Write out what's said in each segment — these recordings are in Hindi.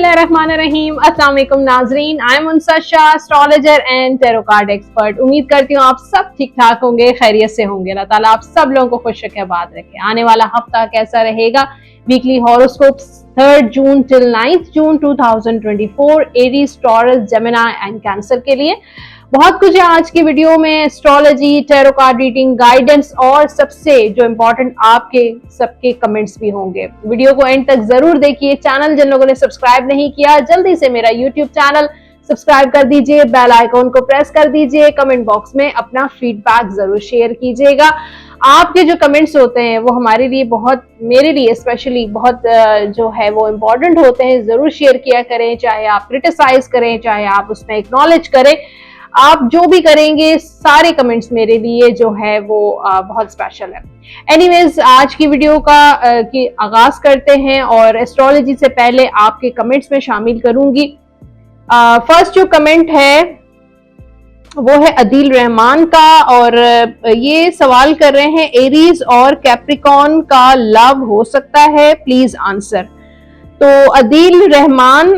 बिस्मिल्लाहिर्रहमानिर्रहीम। अस्सलाम वालेकुम नाजरीन, I am Munsa Shah, astrologer and tarot card expert. उम्मीद करती हूँ आप सब ठीक ठाक होंगे, खैरियत से होंगे। अल्लाह ताला आप सब लोगों को खुश रखे, आबाद रखे। आने वाला हफ्ता कैसा रहेगा? Weekly horoscopes 3 June till 9 June 2024 Aries, taurus, Gemini and cancer के लिए बहुत कुछ है आज की वीडियो में। Astrology, tarot card reading, guidance और सबसे जो इम्पोर्टेंट आपके सबके कमेंट्स भी होंगे। वीडियो को एंड तक जरूर देखिए। चैनल जिन लोगों ने सब्सक्राइब नहीं किया, जल्दी से मेरा यूट्यूब चैनल सब्सक्राइब कर दीजिए, बेल आइकॉन को प्रेस कर दीजिए। कमेंट बॉक्स में अपना फीडबैक जरूर शेयर कीजिएगा। आपके जो कमेंट्स होते हैं वो हमारे लिए बहुत, मेरे लिए स्पेशली बहुत जो है वो इम्पोर्टेंट होते हैं। जरूर शेयर किया करें, चाहे आप क्रिटिसाइज करें, चाहे आप उसमें एक्नॉलेज करें। आप जो भी करेंगे, सारे कमेंट्स मेरे लिए जो है वो बहुत स्पेशल है। एनीवेज, आज की वीडियो की आगाज करते हैं और एस्ट्रोलॉजी से पहले आपके कमेंट्स में शामिल करूंगी। फर्स्ट जो कमेंट है वो है अदील रहमान का, और ये सवाल कर रहे हैं एरीज और कैप्रिकॉन का लव हो सकता है, प्लीज आंसर। तो अदील रहमान,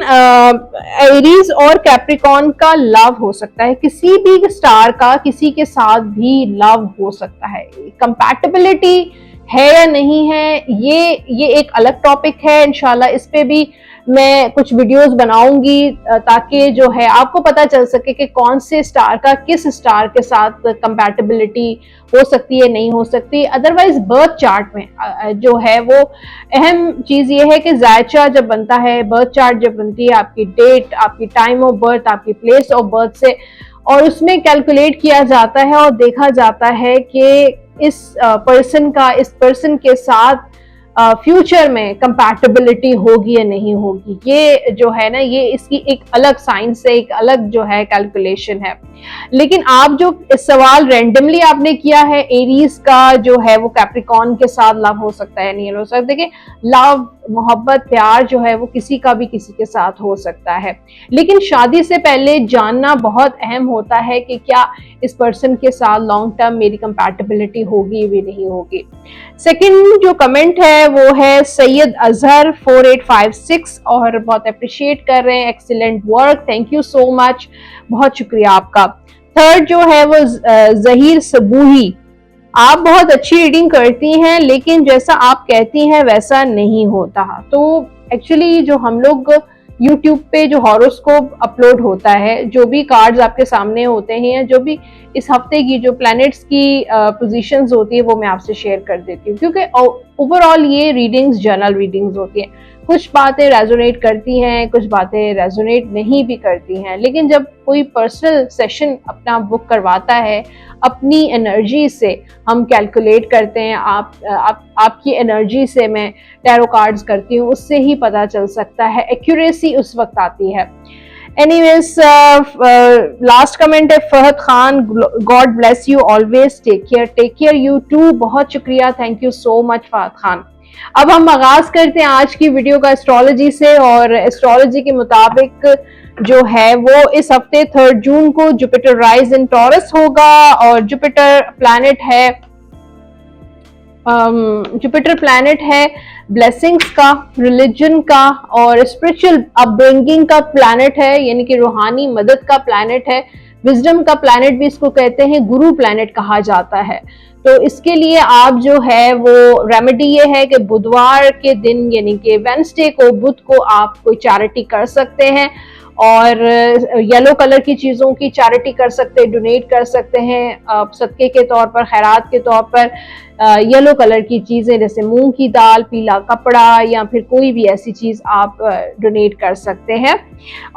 एरीज और कैप्रिकॉन का लव हो सकता है, किसी भी स्टार का किसी के साथ भी लव हो सकता है। कंपैटिबिलिटी है या नहीं है, ये एक अलग टॉपिक है। इंशाल्लाह इस पे भी मैं कुछ वीडियोस बनाऊंगी ताकि जो है आपको पता चल सके कि कौन से स्टार का किस स्टार के साथ कंपैटिबिलिटी हो सकती है, नहीं हो सकती। अदरवाइज बर्थ चार्ट में जो है वो अहम चीज ये है कि जायचा जब बनता है, बर्थ चार्ट जब बनती है, आपकी डेट, आपकी टाइम ऑफ बर्थ, आपकी प्लेस ऑफ बर्थ से, और उसमें कैलकुलेट किया जाता है और देखा जाता है कि इस पर्सन के साथ फ्यूचर में कंपैटिबिलिटी होगी या नहीं होगी। ये जो है ना, ये इसकी एक अलग साइंस है, एक अलग जो है कैलकुलेशन है। लेकिन आप जो इस सवाल रैंडमली आपने किया है, एरीज का जो है वो कैप्रिकॉन के साथ लव हो सकता है, नहीं हो सकता। देखिए, लव, मोहब्बत, प्यार जो है वो किसी का भी किसी के साथ हो सकता है, लेकिन शादी से पहले जानना बहुत अहम होता है कि क्या इस पर्सन के साथ लॉन्ग टर्म मेरी कंपैटिबिलिटी होगी भी नहीं होगी। सेकंड जो कमेंट है वो है सैयद अजहर 4856, और बहुत अप्रिशिएट कर रहे हैं, excellent work, thank you so much, बहुत शुक्रिया आपका। थर्ड जो है वो जहीर सबूही, आप बहुत अच्छी रीडिंग करती हैं लेकिन जैसा आप कहती हैं वैसा नहीं होता। तो एक्चुअली जो हम लोग YouTube पे जो हॉरोस्कोप अपलोड होता है, जो भी कार्ड्स आपके सामने होते हैं, जो भी इस हफ्ते की जो प्लैनेट्स की पोजीशंस होती है वो मैं आपसे शेयर कर देती हूँ, क्योंकि ओवरऑल ये रीडिंग्स जनरल रीडिंग्स होती हैं। कुछ बातें रेजोनेट करती हैं, कुछ बातें रेजोनेट नहीं भी करती हैं, लेकिन जब कोई पर्सनल सेशन अपना बुक करवाता है, अपनी एनर्जी से हम कैलकुलेट करते हैं, आपकी एनर्जी से मैं टैरो कार्ड्स करती हूँ, उससे ही पता चल सकता है, एक्यूरेसी उस वक्त आती है। एनीवेज, लास्ट कमेंट है Fahad Khan, God bless you always, take care you too, बहुत शुक्रिया, thank you so much Fahad Khan. अब हम आगाज करते हैं आज की वीडियो का एस्ट्रोलॉजी से, और एस्ट्रोलॉजी के मुताबिक जो है वो इस हफ्ते 3 जून को जुपिटर राइज इन टॉरस होगा, और जुपिटर प्लैनेट है ब्लेसिंग्स का, रिलीजन का और स्पिरिचुअल अपब्रिंगिंग का प्लैनेट है, यानी कि रूहानी मदद का प्लैनेट है। विजडम का प्लैनेट भी इसको कहते हैं, गुरु प्लैनेट कहा जाता है। तो इसके लिए आप जो है वो रेमेडी ये है कि बुधवार के दिन, यानी कि वेडनेसडे को, बुध को आप कोई चैरिटी कर सकते हैं, और येलो कलर की चीज़ों की चैरिटी कर सकते हैं, डोनेट कर सकते हैं सदके के तौर पर, खैरात के तौर पर। येलो कलर की चीज़ें जैसे मूंग की दाल, पीला कपड़ा, या फिर कोई भी ऐसी चीज़ आप डोनेट कर सकते हैं।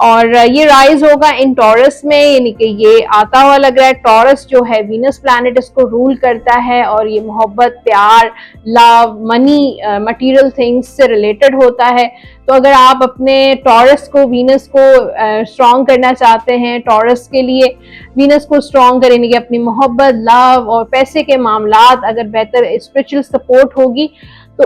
और ये राइज होगा इन टॉरस में, यानी कि ये आता हुआ लग रहा है। टॉरस जो है वीनस प्लैनेट इसको रूल करता है, और ये मोहब्बत, प्यार, लव, मनी, मटेरियल थिंग्स से रिलेटेड होता है। तो अगर आप अपने टॉरस को, वीनस को स्ट्रॉन्ग करना चाहते हैं, टॉरस के लिए वीनस को स्ट्रॉन्ग करने की अपनी मोहब्बत, लव और पैसे के मामलात, अगर बेहतर स्पिरिचुअल सपोर्ट होगी तो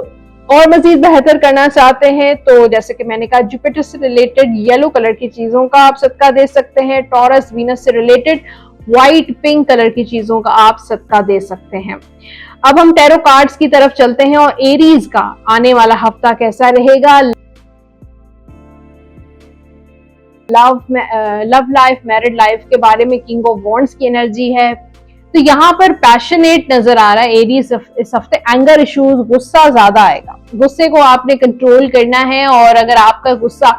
और मजीद बेहतर करना चाहते हैं, तो जैसे कि मैंने कहा, जुपिटर से रिलेटेड येलो कलर की चीजों का आप सदका दे सकते हैं। टॉरस, वीनस से रिलेटेड व्हाइट, पिंक कलर की चीजों का आप सदका दे सकते हैं। अब हम टैरो कार्ड्स की तरफ चलते हैं और एरीज का आने वाला हफ्ता कैसा रहेगा। लव लाइफ, मैरिड लाइफ के बारे में किंग ऑफ वॉन्ड्स की एनर्जी है। तो यहाँ पर पैशनेट नजर आ रहा है एरीज इस हफ्ते। एंगर इश्यूज, गुस्सा ज्यादा आएगा, गुस्से को आपने कंट्रोल करना है। और अगर आपका गुस्सा,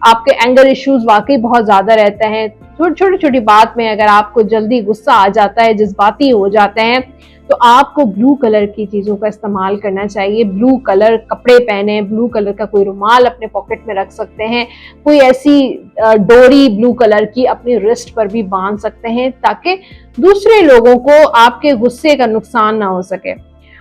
आपके एंगर इश्यूज वाकई बहुत ज्यादा रहते हैं, छोटी छोटी बात में अगर आपको जल्दी गुस्सा आ जाता है, जज्बाती हो जाते हैं, तो आपको ब्लू कलर की चीजों का इस्तेमाल करना चाहिए। ब्लू कलर कपड़े पहने, ब्लू कलर का कोई रुमाल अपने पॉकेट में रख सकते हैं, कोई ऐसी डोरी ब्लू कलर की अपनी रिस्ट पर भी बांध सकते हैं, ताकि दूसरे लोगों को आपके गुस्से का नुकसान ना हो सके।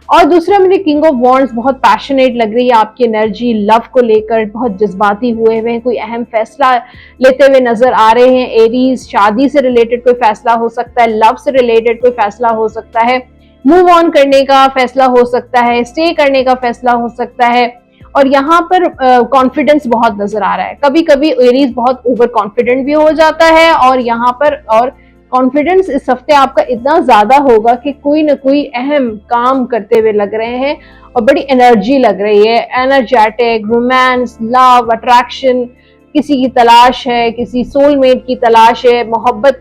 और दूसरा, मुझे किंग ऑफ वॉन्ड्स बहुत पैशनेट लग रही है। आपकी एनर्जी लव को लेकर बहुत जज्बाती हुए हैं, कोई अहम फैसला लेते हुए नजर आ रहे हैं एरीज। शादी से रिलेटेड कोई फैसला हो सकता है, लव से रिलेटेड कोई फैसला हो सकता है, मूव ऑन करने का फैसला हो सकता है, स्टे करने का फैसला हो सकता है। और यहाँ पर कॉन्फिडेंस बहुत नजर आ रहा है। कभी कभी एरीज बहुत ओवर कॉन्फिडेंट भी हो जाता है, और यहाँ पर और कॉन्फिडेंस इस हफ्ते आपका इतना ज्यादा होगा कि कोई ना कोई अहम काम करते हुए लग रहे हैं और बड़ी एनर्जी लग रही है। एनर्जेटिक, रोमांस, लव, अट्रैक्शन, किसी की तलाश है, किसी सोलमेट की तलाश है, मोहब्बत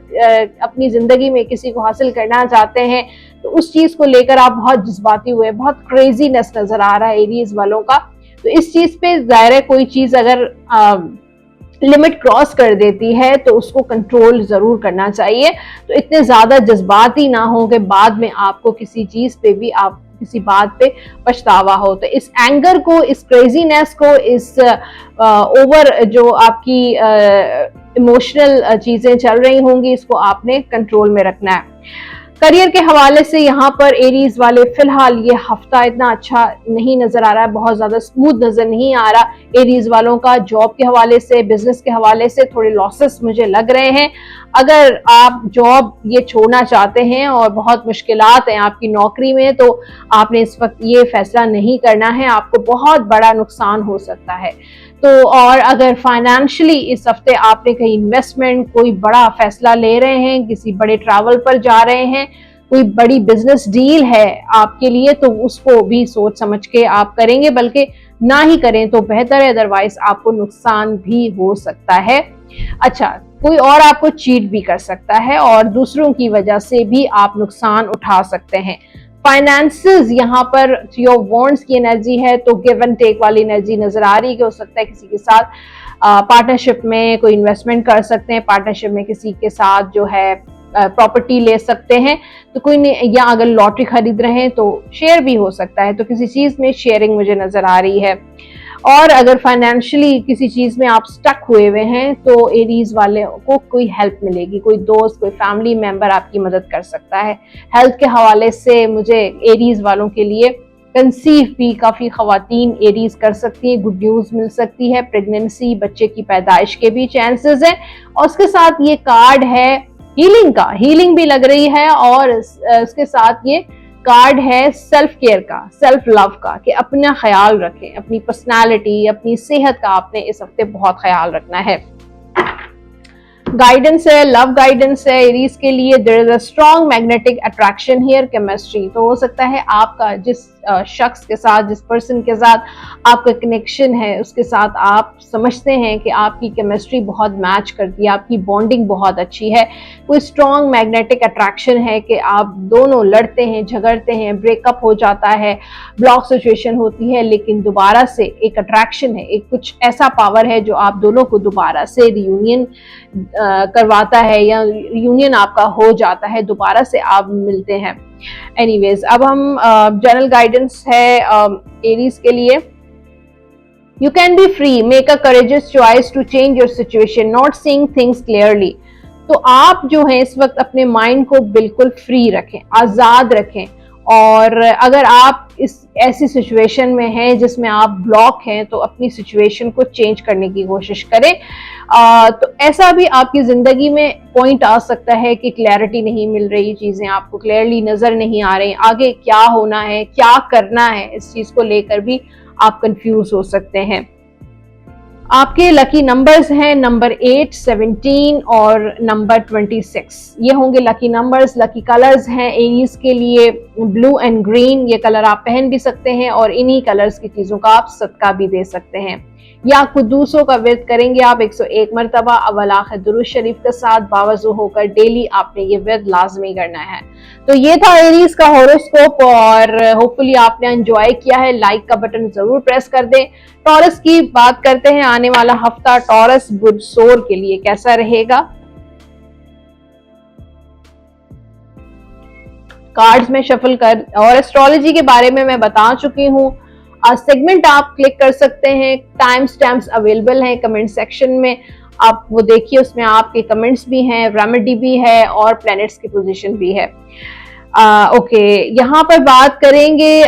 अपनी जिंदगी में किसी को हासिल करना चाहते हैं, तो उस चीज को लेकर आप बहुत जज्बाती हुए, बहुत क्रेजीनेस नजर आ रहा है एरीज वालों का। तो इस चीज पे जाहिर है कोई चीज अगर लिमिट क्रॉस कर देती है तो उसको कंट्रोल जरूर करना चाहिए। तो इतने ज्यादा जज्बाती ना हो कि बाद में आपको किसी चीज पे भी, आप किसी बात पे पछतावा हो। तो इस एंगर को, इस क्रेजीनेस को, इस ओवर जो आपकी इमोशनल चीजें चल रही होंगी, इसको आपने कंट्रोल में रखना है। करियर के हवाले से यहाँ पर एरीज वाले फिलहाल ये हफ्ता इतना अच्छा नहीं नजर आ रहा है, बहुत ज्यादा स्मूथ नजर नहीं आ रहा एरीज वालों का। जॉब के हवाले से, बिजनेस के हवाले से थोड़े लॉसेस मुझे लग रहे हैं। अगर आप जॉब ये छोड़ना चाहते हैं और बहुत मुश्किलात हैं आपकी नौकरी में, तो आपने इस वक्त ये फैसला नहीं करना है, आपको बहुत बड़ा नुकसान हो सकता है। तो और अगर फाइनेंशियली इस हफ्ते आपने कहीं इन्वेस्टमेंट, कोई बड़ा फैसला ले रहे हैं, किसी बड़े ट्रैवल पर जा रहे हैं, कोई बड़ी बिजनेस डील है आपके लिए, तो उसको भी सोच समझ के आप करेंगे, बल्कि ना ही करें तो बेहतर है, अदरवाइज आपको नुकसान भी हो सकता है। अच्छा, कोई और आपको चीट भी कर सकता है और दूसरों की वजह से भी आप नुकसान उठा सकते हैं। फाइनेंसेस, यहाँ पर थ्री ऑफ वॉन्ड्स की एनर्जी है, तो गिव एंड टेक वाली एनर्जी नजर आ रही है कि हो सकता है किसी के साथ पार्टनरशिप में कोई इन्वेस्टमेंट कर सकते हैं, पार्टनरशिप में किसी के साथ जो है प्रॉपर्टी ले सकते हैं, तो कोई नहीं, या अगर लॉटरी खरीद रहे हैं तो शेयर भी हो सकता है, तो किसी चीज में शेयरिंग मुझे नजर आ रही है। और अगर फाइनेंशियली किसी चीज में आप स्टक हुए हुए हैं, तो एरीज वाले को कोई हेल्प मिलेगी, कोई दोस्त, कोई फैमिली मेंबर आपकी मदद कर सकता है। हेल्थ के हवाले से मुझे एरीज वालों के लिए कंसीव भी काफी खवातीन एरीज कर सकती है, गुड न्यूज मिल सकती है, प्रेगनेंसी, बच्चे की पैदाइश के भी चांसेस हैं। और उसके साथ ये कार्ड है हीलिंग का, हीलिंग भी लग रही है, और इसके साथ ये कार्ड है सेल्फ केयर का, सेल्फ लव का, कि अपना ख्याल रखें, अपनी पर्सनालिटी, अपनी सेहत का आपने इस हफ्ते बहुत ख्याल रखना है। गाइडेंस है, लव गाइडेंस है एरीज के लिए। There is a strong magnetic attraction here, chemistry. तो हो सकता है आपका जिस शख्स के साथ, जिस पर्सन के साथ आपका कनेक्शन है, उसके साथ आप समझते हैं कि आपकी केमिस्ट्री बहुत मैच करती है, आपकी बॉन्डिंग बहुत अच्छी है, कोई स्ट्रॉन्ग मैग्नेटिक अट्रैक्शन है कि आप दोनों लड़ते हैं, झगड़ते हैं, ब्रेकअप हो जाता है, ब्लॉक सिचुएशन होती है, लेकिन दोबारा से एक अट्रैक्शन है, एक कुछ ऐसा पावर है जो आप दोनों को दोबारा से रियूनियन करवाता है, या यूनियन आपका हो जाता है, दोबारा से आप मिलते हैं। एनीवेज, अब हम जनरल गाइडेंस है एरीज के लिए। You can be free, make a courageous choice to change your situation, not seeing things clearly. तो आप जो है इस वक्त अपने माइंड को बिल्कुल फ्री रखें, आजाद रखें, और अगर आप इस ऐसी सिचुएशन में हैं जिसमें आप ब्लॉक हैं, तो अपनी सिचुएशन को चेंज करने की कोशिश करें। तो ऐसा भी आपकी जिंदगी में पॉइंट आ सकता है कि क्लैरिटी नहीं मिल रही, चीजें आपको क्लियरली नजर नहीं आ रही, आगे क्या होना है, क्या करना है, इस चीज को लेकर भी आप कंफ्यूज हो सकते हैं। आपके लकी नंबर्स हैं नंबर 8, 17 और नंबर 26। ये होंगे लकी नंबर्स। लकी कलर्स हैं एरीज के लिए ब्लू एंड ग्रीन, ये कलर आप पहन भी सकते हैं और इन्हीं कलर्स की चीजों का आप सदका भी दे सकते हैं। या कुद्दूसों का विर्द करेंगे आप 101 मरतबा अव्वल आखिर दुरूद शरीफ के साथ बावजू होकर डेली आपने ये विर्द लाजमी करना है। तो ये था एरीज का हॉरोस्कोप और होपफुली आपने एंजॉय किया है। लाइक का बटन जरूर प्रेस कर दें। टॉरस की बात करते हैं, आने वाला हफ्ता टॉरस बुध सोर के लिए कैसा रहेगा। कार्ड्स में शफल कर और एस्ट्रोलॉजी के बारे में मैं बता चुकी हूँ। सेगमेंट आप क्लिक कर सकते हैं, टाइम स्टैम्प्स अवेलेबल हैं कमेंट सेक्शन में, आप वो देखिए, उसमें आपके कमेंट्स भी हैं, रेमेडी भी है और प्लैनेट्स की पोजीशन भी है। ओके, यहाँ पर बात करेंगे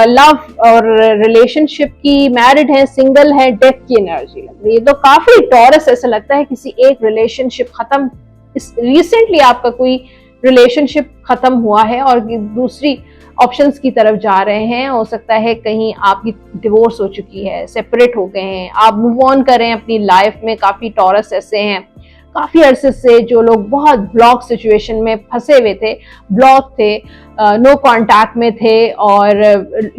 लव और रिलेशनशिप की। मैरिड है, सिंगल है, डेथ की एनर्जी लग रही है। तो काफी टॉरस ऐसा लगता है किसी एक रिलेशनशिप खत्म, रिसेंटली आपका कोई रिलेशनशिप खत्म हुआ है और दूसरी ऑप्शंस की तरफ जा रहे हैं। हो सकता है कहीं आपकी डिवोर्स हो चुकी है, सेपरेट हो गए हैं, आप मूव ऑन करें अपनी लाइफ में। काफी टॉरस ऐसे हैं काफी अरसे से जो लोग बहुत ब्लॉक सिचुएशन में फंसे हुए थे, ब्लॉक थे, नो कांटेक्ट में थे, और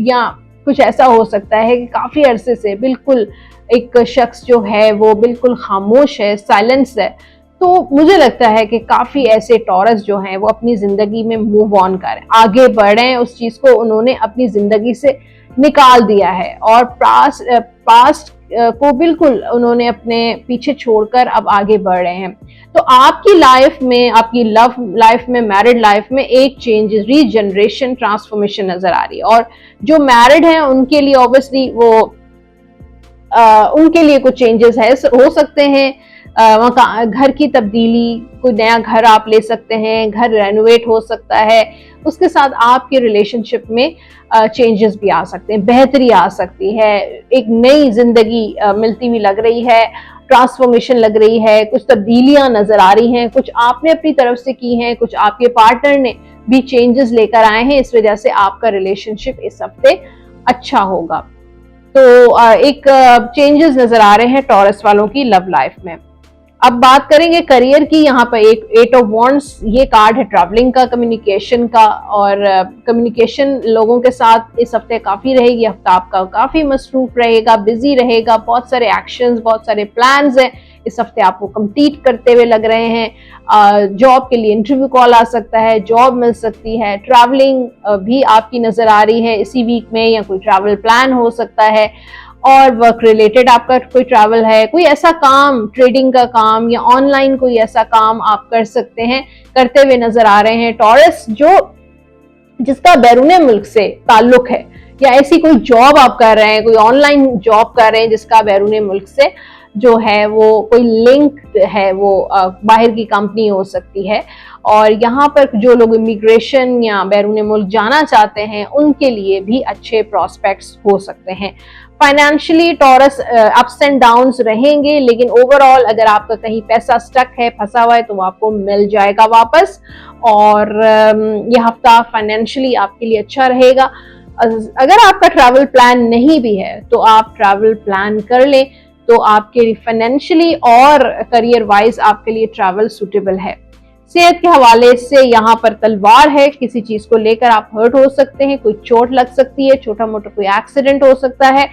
या कुछ ऐसा हो सकता है कि काफी अरसे से बिल्कुल एक शख्स जो है वो बिल्कुल खामोश है, साइलेंस है। तो मुझे लगता है कि काफी ऐसे टॉरस जो हैं वो अपनी जिंदगी में मूव ऑन करें, आगे बढ़ें, उस चीज को उन्होंने अपनी जिंदगी से निकाल दिया है और पास्ट को बिल्कुल उन्होंने अपने पीछे छोड़कर अब आगे बढ़ रहे हैं। तो आपकी लाइफ में, आपकी लव लाइफ में, मैरिड लाइफ में एक चेंज, रीजनरेशन, ट्रांसफॉर्मेशन नजर आ रही है। और जो मैरिड हैं उनके लिए ऑब्वियसली वो उनके लिए कुछ चेंजेस है, हो सकते हैं घर की तब्दीली, कोई नया घर आप ले सकते हैं, घर रेनोवेट हो सकता है, उसके साथ आपके रिलेशनशिप में चेंजेस भी आ सकते हैं, बेहतरी आ सकती है, एक नई जिंदगी मिलती हुई लग रही है, ट्रांसफॉर्मेशन लग रही है, कुछ तब्दीलियां नजर आ रही हैं, कुछ आपने अपनी तरफ से की हैं, कुछ आपके पार्टनर ने भी चेंजेस लेकर आए हैं। इस वजह से आपका रिलेशनशिप इस हफ्ते अच्छा होगा। तो एक चेंजेस नजर आ रहे हैं टॉरस वालों की लव लाइफ में। अब बात करेंगे करियर की। यहाँ पर एक 8 ऑफ वॉन्ड्स ये कार्ड है ट्रैवलिंग का, कम्युनिकेशन का, और कम्युनिकेशन लोगों के साथ इस हफ्ते काफी रहेगी। हफ्ता आपका काफी मसरूफ रहेगा, बिजी रहेगा, बहुत सारे एक्शंस, बहुत सारे प्लान्स हैं इस हफ्ते आपको कंप्लीट करते हुए लग रहे हैं। जॉब के लिए इंटरव्यू कॉल आ सकता है, जॉब मिल सकती है, ट्रैवलिंग भी आपकी नजर आ रही है इसी वीक में, या कोई ट्रैवल प्लान हो सकता है, और वर्क रिलेटेड आपका कोई ट्रैवल है, कोई ऐसा काम, ट्रेडिंग का काम या ऑनलाइन कोई ऐसा काम आप कर सकते हैं, करते हुए नजर आ रहे हैं टॉरस, जो जिसका बैरूने मुल्क से ताल्लुक है, या ऐसी कोई जॉब आप कर रहे हैं, कोई ऑनलाइन जॉब कर रहे हैं जिसका बैरूने मुल्क से जो है वो कोई लिंक है, वो बाहर की कंपनी हो सकती है। और यहाँ पर जो लोग इमिग्रेशन या बैरूने मुल्क जाना चाहते हैं उनके लिए भी अच्छे प्रॉस्पेक्ट्स हो सकते हैं। Financially taurus ups and downs रहेंगे, लेकिन ओवरऑल अगर आपका कहीं पैसा स्टक है, फंसा हुआ है, तो वो आपको मिल जाएगा वापस। और यह हफ्ता फाइनेंशियली आपके लिए अच्छा रहेगा। अगर आपका ट्रैवल प्लान नहीं भी है तो आप ट्रैवल प्लान कर लें, तो आपके फाइनेंशियली और करियर वाइज आपके लिए ट्रैवल सूटेबल है। सेहत के हवाले से यहाँ पर तलवार है, किसी चीज को लेकर आप हर्ट हो सकते हैं, कोई चोट लग सकती है, छोटा मोटा कोई एक्सीडेंट हो सकता है,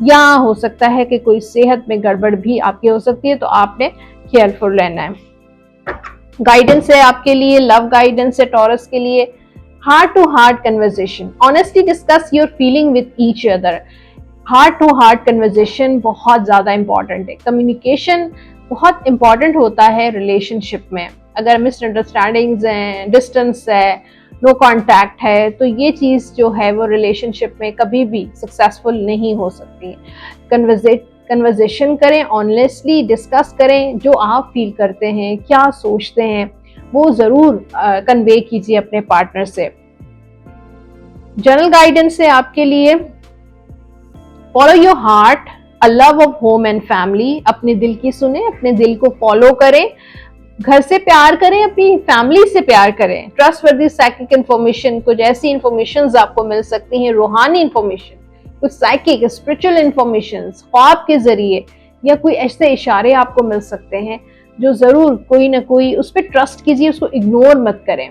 या हो सकता है कि कोई सेहत में गड़बड़ भी आपकी हो सकती है, तो आपने केयरफुल रहना है। गाइडेंस है आपके लिए, लव गाइडेंस है टॉरस के लिए, heart to heart conversation, honestly discuss your feeling with each other. Heart to heart conversation बहुत ज्यादा इंपॉर्टेंट है। कम्युनिकेशन बहुत इंपॉर्टेंट होता है रिलेशनशिप में। अगर मिसअंडरस्टैंडिंग्स हैं, डिस्टेंस है, नो कांटेक्ट है, तो ये चीज जो है वो रिलेशनशिप में कभी भी सक्सेसफुल नहीं हो सकती। कन्वर्सेशन करें, ऑनेस्टली डिस्कस करें, जो आप फील करते हैं, क्या सोचते हैं, वो जरूर कन्वे कीजिए अपने पार्टनर से। जनरल गाइडेंस है आपके लिए, follow your heart, a love of home and family. अपने दिल की सुने, अपने दिल को फॉलो करें, घर से प्यार करें, अपनी फैमिली से प्यार करें। ट्रस्टवर्दी साइकिक इंफॉर्मेशन, कुछ ऐसी इंफॉर्मेशन आपको मिल सकती हैं, रूहानी इंफॉर्मेशन, कुछ साइकिक स्पिरिचुअल इंफॉर्मेशन ख्वाब के जरिए, या कोई ऐसे इशारे आपको मिल सकते हैं जो जरूर कोई ना कोई, उस पर ट्रस्ट कीजिए, उसको इग्नोर मत करें।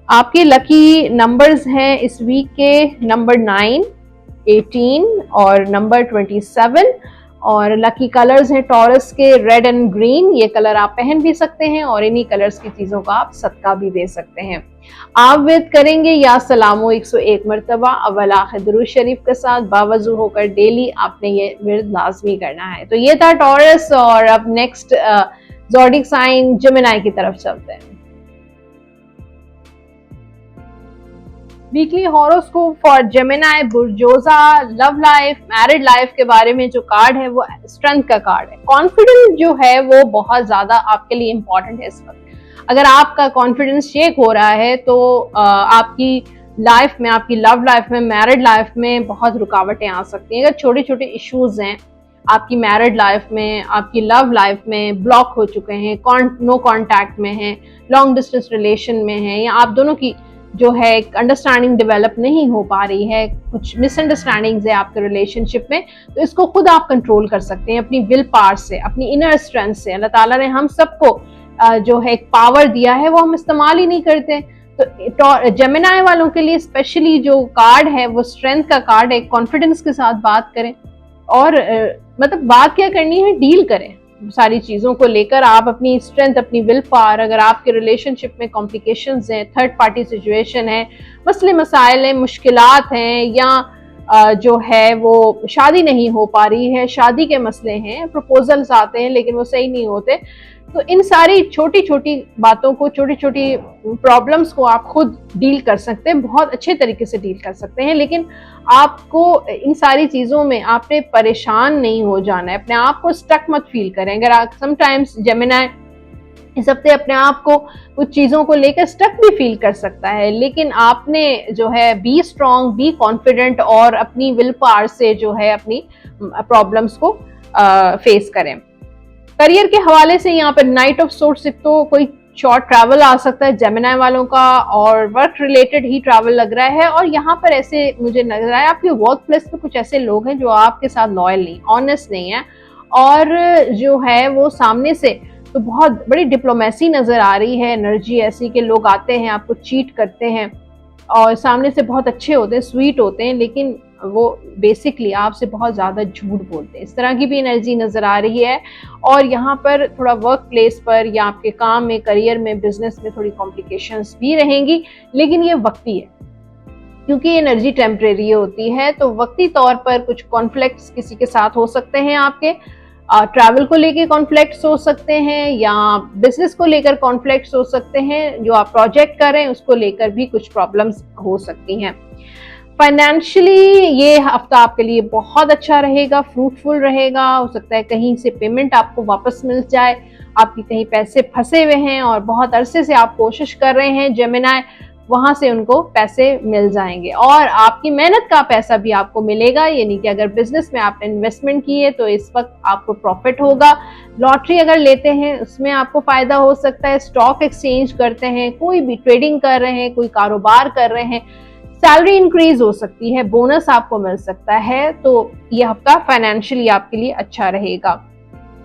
आपके लकी नंबर्स हैं इस वीक के नंबर 9, 18 और नंबर 27, और लकी कलर्स हैं टॉरस के रेड एंड ग्रीन, ये कलर आप पहन भी सकते हैं और इन्हीं कलर्स की चीजों का आप सदका भी दे सकते हैं। आप विद करेंगे या सलामो 101 मरतबा अव्वल आखिर दुरूद शरीफ के साथ बावजू होकर डेली आपने ये विर्द लाजमी करना है। तो ये था टॉरस, और अब नेक्स्ट ज़ोडिक साइन जेमिनी की तरफ चलते हैं। वीकली हॉरोस्कोप फॉर जेमिनी बुर्जोजा लव लाइफ मैरिड लाइफ के बारे में जो कार्ड है वो स्ट्रेंथ का कार्ड है। कॉन्फिडेंस जो है वो बहुत ज्यादा आपके लिए इंपॉर्टेंट है इस वक्त। अगर आपका कॉन्फिडेंस शेक हो रहा है तो आपकी लाइफ में, आपकी लव लाइफ में, मैरिड लाइफ में बहुत रुकावटें आ सकती हैं। अगर छोटे छोटे इश्यूज हैं आपकी मैरिड लाइफ में, आपकी लव लाइफ में ब्लॉक हो चुके हैं, नो कॉन्टैक्ट में हैं, लॉन्ग डिस्टेंस रिलेशन में हैं, या आप दोनों की जो है अंडरस्टैंडिंग डेवलप नहीं हो पा रही है, कुछ मिसअंडरस्टैंडिंग्स है आपके रिलेशनशिप में, तो इसको खुद आप कंट्रोल कर सकते हैं अपनी विल पावर से, अपनी इनर स्ट्रेंथ से। अल्लाह ताला ने हम सबको जो है एक पावर दिया है वो हम इस्तेमाल ही नहीं करते। तो जेमिनी वालों के लिए स्पेशली जो कार्ड है वो स्ट्रेंथ का कार्ड है। कॉन्फिडेंस के साथ बात करें और मतलब बात क्या करनी है, डील करें सारी चीजों को लेकर। आप अपनी स्ट्रेंथ, अपनी विल पावर, अगर आपके रिलेशनशिप में कॉम्प्लिकेशंस हैं, थर्ड पार्टी सिचुएशन है, मसले मसाइल हैं, मुश्किलात हैं, या जो है वो शादी नहीं हो पा रही है, शादी के मसले हैं, प्रपोजल्स आते हैं लेकिन वो सही नहीं होते, तो इन सारी छोटी छोटी बातों को, छोटी छोटी प्रॉब्लम्स को आप खुद डील कर सकते हैं, बहुत अच्छे तरीके से डील कर सकते हैं। लेकिन आपको इन सारी चीज़ों में आपने परेशान नहीं हो जाना है, अपने आप को स्टक मत फील करें। अगर आप समटाइम्स जेमिनी इस हफ्ते अपने आप को कुछ चीज़ों को लेकर स्टक भी फील कर सकता है, लेकिन आपने जो है बी स्ट्रॉन्ग, बी कॉन्फिडेंट और अपनी विल पावर से जो है अपनी प्रॉब्लम्स को फेस करें। करियर के हवाले से यहाँ पर नाइट ऑफ सोर्ट्स, तो कोई शॉर्ट ट्रैवल आ सकता है जेमिनी वालों का, और वर्क रिलेटेड ही ट्रैवल लग रहा है। और यहाँ पर ऐसे मुझे लग रहा है आपके वर्क प्लेस पे कुछ ऐसे लोग हैं जो आपके साथ लॉयल नहीं, ऑनेस्ट नहीं है, और जो है वो सामने से तो बहुत बड़ी डिप्लोमेसी नजर आ रही है। एनर्जी ऐसी कि लोग आते हैं, आपको चीट करते हैं और सामने से बहुत अच्छे होते हैं, स्वीट होते हैं, लेकिन वो बेसिकली आपसे बहुत ज़्यादा झूठ बोलते हैं। इस तरह की भी एनर्जी नज़र आ रही है। और यहाँ पर थोड़ा वर्क प्लेस पर या आपके काम में, करियर में, बिजनेस में थोड़ी कॉम्प्लिकेशंस भी रहेंगी, लेकिन ये वक्ती है क्योंकि ये एनर्जी टेम्परेरी होती है। तो वक्ती तौर पर कुछ कॉन्फ्लिक्ट्स किसी के साथ हो सकते हैं, आपके ट्रैवल को लेकर कॉन्फ्लिक्ट्स हो सकते हैं, या बिजनेस को लेकर कॉन्फ्लिक्ट्स हो सकते हैं, जो आप प्रोजेक्ट कर रहे हैं उसको लेकर भी कुछ प्रॉब्लम्स हो सकती हैं। फाइनेंशियली ये हफ्ता आपके लिए बहुत अच्छा रहेगा, फ्रूटफुल रहेगा। हो सकता है कहीं से पेमेंट आपको वापस मिल जाए, आपकी कहीं पैसे फंसे हुए हैं और बहुत अरसे से आप कोशिश कर रहे हैं जेमिनी, वहां से उनको पैसे मिल जाएंगे और आपकी मेहनत का पैसा भी आपको मिलेगा। यानी कि अगर बिजनेस में आपने इन्वेस्टमेंट की है तो इस वक्त आपको प्रॉफिट होगा। लॉटरी अगर लेते हैं उसमें आपको फायदा हो सकता है। स्टॉक एक्सचेंज करते हैं, कोई भी ट्रेडिंग कर रहे हैं, कोई कारोबार कर रहे हैं, सैलरी इंक्रीज हो सकती है, बोनस आपको मिल सकता है। तो ये हफ्ता फाइनेंशियली आपके लिए अच्छा रहेगा।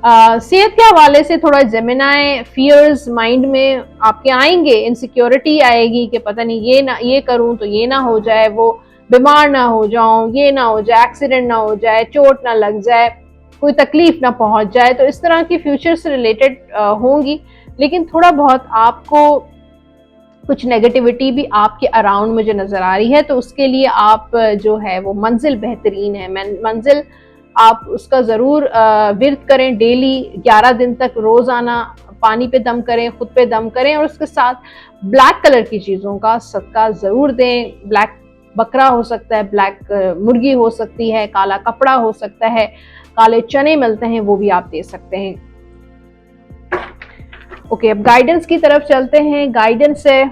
सेहत के हवाले से थोड़ा जेमिनी फियर्स माइंड में आपके आएंगे, इनसिक्योरिटी आएगी कि पता नहीं ये करूं तो ये ना हो जाए, वो बीमार ना हो जाऊं, ये ना हो जाए, एक्सीडेंट ना हो जाए, चोट ना लग जाए, कोई तकलीफ ना पहुंच जाए। तो इस तरह की फ्यूचर से रिलेटेड होंगी, लेकिन थोड़ा बहुत आपको कुछ नेगेटिविटी भी आपके अराउंड मुझे नजर आ रही है। तो उसके लिए आप जो है वो मंजिल बेहतरीन है, मंजिल आप उसका ज़रूर विर्द करें। डेली 11 दिन तक रोज़ाना पानी पे दम करें, खुद पे दम करें, और उसके साथ ब्लैक कलर की चीज़ों का सदका ज़रूर दें। ब्लैक बकरा हो सकता है, ब्लैक मुर्गी हो सकती है, काला कपड़ा हो सकता है, काले चने मिलते हैं वो भी आप दे सकते हैं। ओके, अब गाइडेंस की तरफ चलते हैं। गाइडेंस है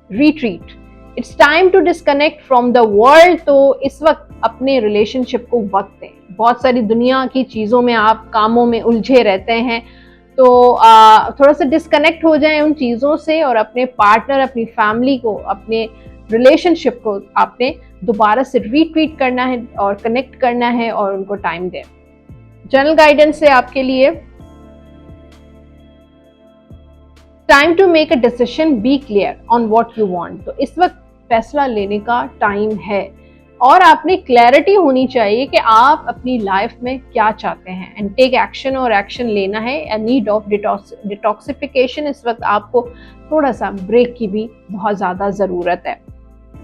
retreat, it's time to disconnect from the world. तो इस वक्त अपने रिलेशनशिप को वक्त दें। बहुत सारी दुनिया की चीज़ों में आप कामों में उलझे रहते हैं, तो थोड़ा सा डिस्कनेक्ट हो जाएं उन चीज़ों से और अपने पार्टनर, अपनी फैमिली को, अपने रिलेशनशिप को आपने दोबारा से रीट्रीट करना है और कनेक्ट करना है और उनको टाइम दें। जनरल गाइडेंस है आपके लिए, time to make a decision, be clear on what you want. तो इस वक्त फैसला लेने का टाइम है और आपने क्लैरिटी होनी चाहिए कि आप अपनी लाइफ में क्या चाहते हैं एंड टेक एक्शन, और एक्शन लेना है। नीड ऑफ डिटॉक्सिफिकेशन, इस वक्त आपको थोड़ा सा ब्रेक की भी बहुत ज़्यादा ज़रूरत है।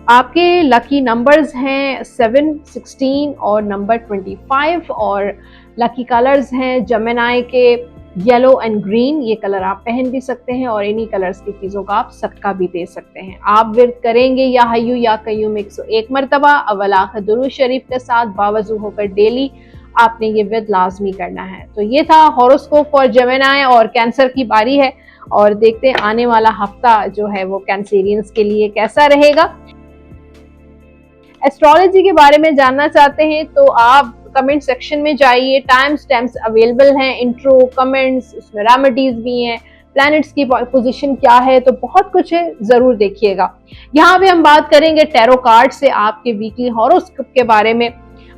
आपके लकी नंबर्स हैं 7, 16 और नंबर 25, और लकी कलर्स हैं जेमिनी के येलो एंड ग्रीन। ये कलर आप पहन भी सकते हैं और इन्हीं कलर्स की चीज़ों का आप सदका भी दे सकते हैं। आप विर्द करेंगे या हय्यू या कय्यूम 101 मरतबा अव्वल आखिर दुरूद शरीफ के साथ बावजू होकर डेली आपने ये विर्द लाजमी करना है। तो ये था हॉरोस्कोप फॉर जेमिनी, और कैंसर की बारी है और देखते हैं आने वाला हफ्ता जो है वो कैंसेरियंस के लिए कैसा रहेगा। एस्ट्रोलॉजी के बारे में जानना चाहते हैं तो आप कमेंट सेक्शन में जाइए, टाइम स्टैम्प्स अवेलेबल हैं, इंट्रो, कमेंट्स, उसमें रेमेडीज भी हैं, प्लैनेट्स की पोजीशन क्या है, तो बहुत कुछ है, जरूर देखिएगा। यहाँ पे हम बात करेंगे टैरो कार्ड से आपके वीकली हॉरोस्कोप के बारे में।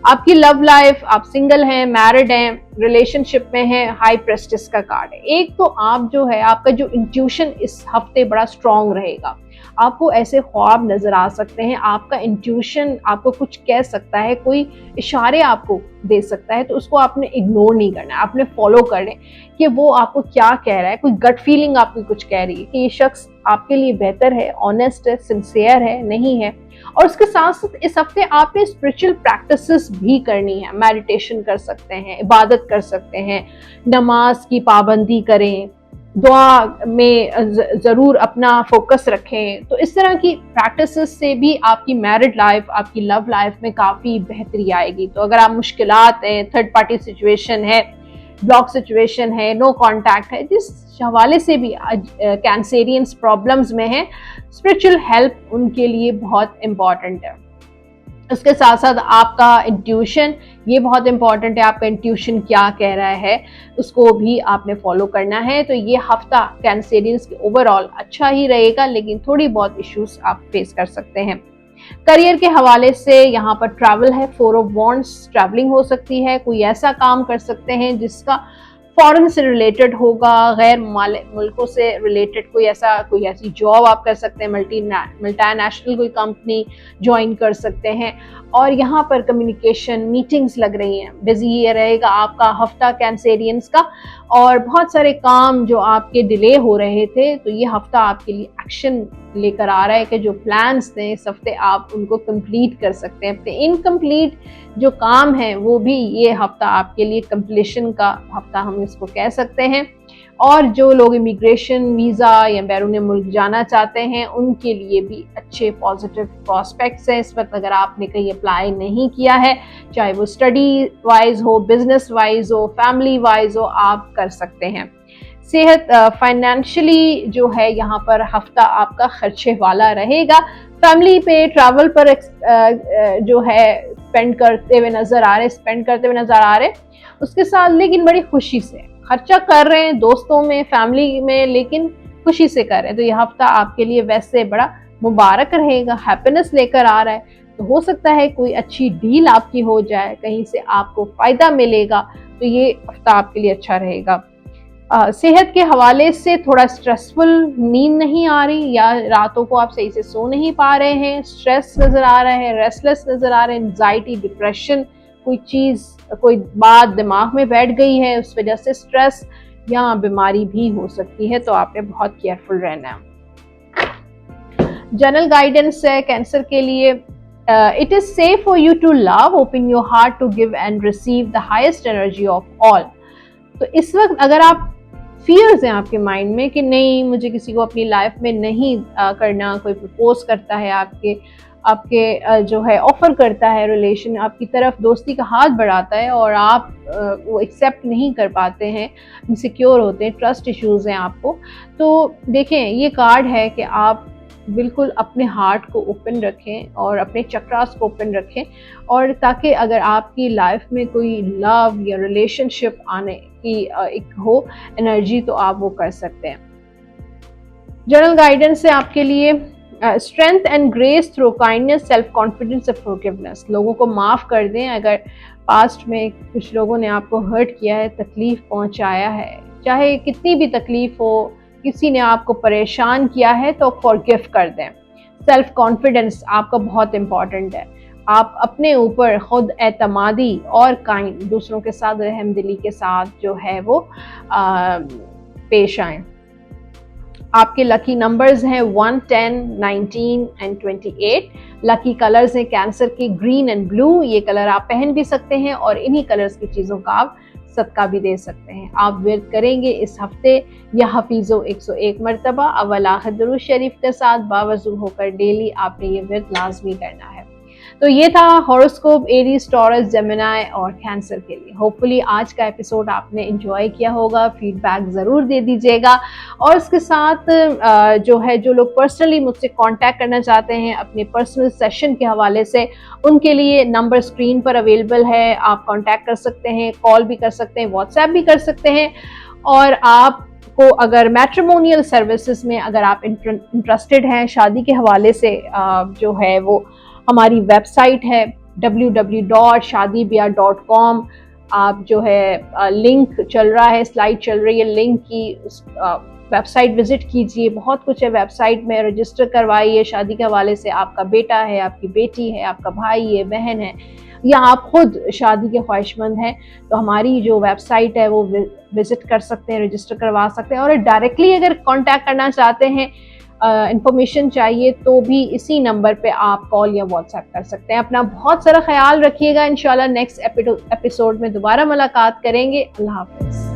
आपकी लव लाइफ, आप सिंगल हैं, मैरिड हैं, रिलेशनशिप में हैं, हाई प्रेस्टिस का कार्ड है। एक तो आप जो है, आपका जो इंट्यूशन इस हफ्ते बड़ा स्ट्रांग रहेगा, आपको ऐसे ख्वाब नजर आ सकते हैं, आपका इंट्यूशन आपको कुछ कह सकता है, कोई इशारे आपको दे सकता है, तो उसको आपने इग्नोर नहीं करना है, आपने फॉलो करना है कि वो आपको क्या कह रहा है। कोई गट फीलिंग आपकी कुछ कह रही है कि ये शख्स आपके लिए बेहतर है, ऑनेस्ट है, सिंसियर है, नहीं है। और उसके साथ साथ इस हफ्ते आपने स्पिरिचुअल प्रैक्टिसेस भी करनी है, मेडिटेशन कर सकते हैं, इबादत कर सकते हैं, नमाज की पाबंदी करें, दुआ में जरूर अपना फोकस रखें। तो इस तरह की प्रैक्टिसेस से भी आपकी मैरिड लाइफ, आपकी लव लाइफ में काफ़ी बेहतरी आएगी। तो अगर आप मुश्किलात हैं, थर्ड पार्टी सिचुएशन है, ब्लॉक सिचुएशन है, नो कांटेक्ट है, जिस हवाले से भी कैंसेरियंस प्रॉब्लम्स में है, स्पिरिचुअल हेल्प उनके लिए बहुत इम्पॉर्टेंट है। उसके साथ साथ आपका इंट्यूशन, ये बहुत इंपॉर्टेंट है, आपका इंट्यूशन क्या कह रहा है उसको भी आपने फॉलो करना है। तो ये हफ्ता कैंसेरियंस के ओवरऑल अच्छा ही रहेगा, लेकिन थोड़ी बहुत इश्यूज आप फेस कर सकते हैं। करियर के हवाले से यहाँ पर ट्रैवल है, 4 ऑफ वॉन्ड्स, ट्रैवलिंग हो सकती है, कोई ऐसा काम कर सकते हैं जिसका फॉरेन से रिलेटेड होगा, गैर मुल्कों से रिलेटेड कोई ऐसी जॉब आप कर सकते हैं, मल्टीनेशनल कोई कंपनी ज्वाइन कर सकते हैं। और यहाँ पर कम्युनिकेशन, मीटिंग्स लग रही हैं, बिजी ये रहेगा आपका हफ्ता कैंसेरियंस का। और बहुत सारे काम जो आपके डिले हो रहे थे, तो ये हफ्ता आपके लिए एक्शन लेकर आ रहा है कि जो प्लान्स थे इस हफ्ते आप उनको कंप्लीट कर सकते हैं। अपने इनकम्प्लीट जो काम है वो भी ये हफ्ता आपके लिए कंप्लीशन का हफ्ता हम इसको कह सकते हैं। और जो लोग इमिग्रेशन, वीज़ा या बैरून मुल्क जाना चाहते हैं, उनके लिए भी अच्छे पॉजिटिव प्रॉस्पेक्ट्स हैं इस वक्त। अगर आपने कहीं अप्लाई नहीं किया है, चाहे वो स्टडी वाइज हो, बिजनेस वाइज हो, फैमिली वाइज हो, आप कर सकते हैं। सेहत, फाइनेंशियली जो है यहाँ पर हफ्ता आपका खर्चे वाला रहेगा। फैमिली पे, ट्रैवल पर जो है स्पेंड करते हुए नजर आ रहे, उसके साथ लेकिन बड़ी खुशी से खर्चा कर रहे हैं, दोस्तों में, फैमिली में, लेकिन खुशी से कर रहे हैं। तो ये हफ्ता आपके लिए वैसे बड़ा मुबारक रहेगा, हैप्पीनेस लेकर आ रहा है। तो हो सकता है कोई अच्छी डील आपकी हो जाए, कहीं से आपको फायदा मिलेगा, तो ये हफ्ता आपके लिए अच्छा रहेगा। सेहत के हवाले से थोड़ा स्ट्रेसफुल, नींद नहीं आ रही या रातों को आप सही से सो नहीं पा रहे हैं, स्ट्रेस नज़र आ रहा है, रेस्टलेस नज़र आ रहे हैं, एंजाइटी, डिप्रेशन, कोई बात दिमाग में बैठ गई है, उस वजह से स्ट्रेस या बीमारी भी हो सकती है, तो आपने बहुत केयरफुल रहना है। जनरल गाइडेंस है कैंसर के लिए, it is safe for you to love, open your heart to give and receive the highest energy of all. तो इस वक्त अगर आप फियर्स हैं आपके माइंड में कि नहीं, मुझे किसी को अपनी लाइफ में नहीं करना, कोई प्रपोज करता है आपके जो है ऑफर करता है रिलेशन, आपकी तरफ दोस्ती का हाथ बढ़ाता है और आप वो एक्सेप्ट नहीं कर पाते हैं, इनसिक्योर होते हैं, ट्रस्ट इश्यूज हैं आपको, तो देखें ये कार्ड है कि आप बिल्कुल अपने हार्ट को ओपन रखें और अपने चक्रास को ओपन रखें, और ताकि अगर आपकी लाइफ में कोई लव या रिलेशनशिप आने की एक हो एनर्जी, तो आप वो कर सकते हैं। जनरल गाइडेंस है आपके लिए, strength and grace through kindness, self confidence, forgiveness. लोगों को माफ़ कर दें, अगर पास्ट में कुछ लोगों ने आपको हर्ट किया है, तकलीफ पहुंचाया है, चाहे कितनी भी तकलीफ हो, किसी ने आपको परेशान किया है, तो फॉरगिव कर दें। सेल्फ कॉन्फिडेंस आपका बहुत इम्पॉर्टेंट है, आप अपने ऊपर खुद एतमादी और काइंड, दूसरों के साथ रहमदिली के साथ जो है वो पेश आएँ। आपके लकी नंबर्स हैं 1, 10, 19 एंड 28। लकी कलर्स हैं कैंसर के ग्रीन एंड ब्लू, ये कलर आप पहन भी सकते हैं और इन्हीं कलर्स की चीज़ों का आप सदका भी दे सकते हैं। आप विर्द करेंगे इस हफ्ते या हफीज़ो 101 मरतबा अव्वल आखिर दुरूद शरीफ के साथ बावजू होकर डेली आपने ये विर्द लाजमी करना है। तो ये था हॉरोस्कोप एरीज, टॉरस, जेमिनी और कैंसर के लिए। होपफुली आज का एपिसोड आपने एंजॉय किया होगा, फीडबैक ज़रूर दे दीजिएगा। और इसके साथ जो लोग पर्सनली मुझसे कांटेक्ट करना चाहते हैं अपने पर्सनल सेशन के हवाले से, उनके लिए नंबर स्क्रीन पर अवेलेबल है। आप कांटेक्ट कर सकते हैं, कॉल भी कर सकते हैं, व्हाट्सएप भी कर सकते हैं। और आप को अगर मैट्रिमोनियल सर्विसेज में अगर आप इंटरेस्टेड हैं शादी के हवाले से, जो है वो हमारी वेबसाइट है www.shadibia.com। आप जो है लिंक चल रहा है, स्लाइड चल रही है लिंक की, वेबसाइट विजिट कीजिए। बहुत कुछ है वेबसाइट में, रजिस्टर करवाइए शादी के हवाले से। आपका बेटा है, आपकी बेटी है, आपका भाई है, बहन है, या आप खुद शादी के ख्वाहिशमंद हैं, तो हमारी जो वेबसाइट है वो विजिट कर सकते हैं, रजिस्टर करवा सकते हैं। और डायरेक्टली अगर कांटेक्ट करना चाहते हैं, इंफॉर्मेशन चाहिए, तो भी इसी नंबर पे आप कॉल या व्हाट्सएप कर सकते हैं। अपना बहुत सारा ख्याल रखिएगा। इंशाल्लाह नेक्स्ट एपिसोड में दोबारा मुलाकात करेंगे। अल्लाह हाफ़िज़।